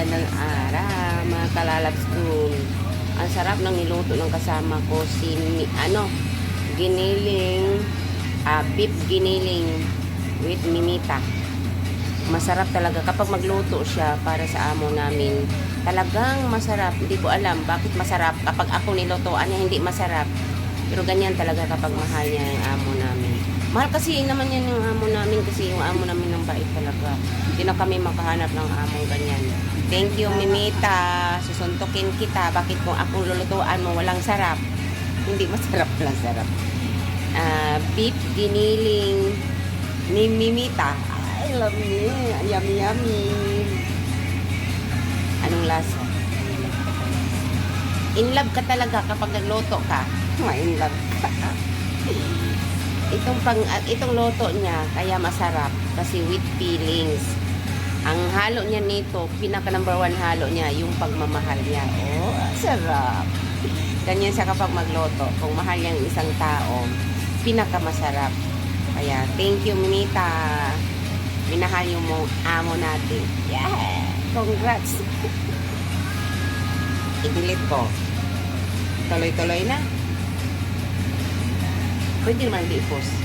magandang araw mga kalalabs ko. Ang sarap ng niluto ng kasama ko giniling, beef giniling with minita. Masarap talaga kapag magluto siya para sa amo namin. Talagang masarap. Hindi ko alam bakit masarap kapag ako nilutoan niya hindi masarap. Pero ganyan talaga kapag mahal niya yung amo namin. Mahal kasi naman yan yung amo namin kasi yung amo namin ng bait talaga. Hindi na kami makahanap ng amo ganyan. Thank you, Mimita. Susuntukin kita. Bakit kung akong lulutuan mo walang sarap? Hindi masarap, walang sarap. Beef giniling ni Mimita. I love me. Yummy, yummy. Anong lasa? In love ka talaga kapag nagluto ka. In love ka. Itong loto niya kaya masarap kasi with feelings. Ang halo niya nito, pinaka number 1 halo niya yung pagmamahal niya. Oh, sarap. Ganyan siya kapag magloto. Kung mahal niya yung isang tao, pinaka masarap. Kaya thank you, Mimita. Minahal yung amo natin. Yeah! Congrats. I-delete ko. Tuloy-tuloy na. Pwede naman di-post.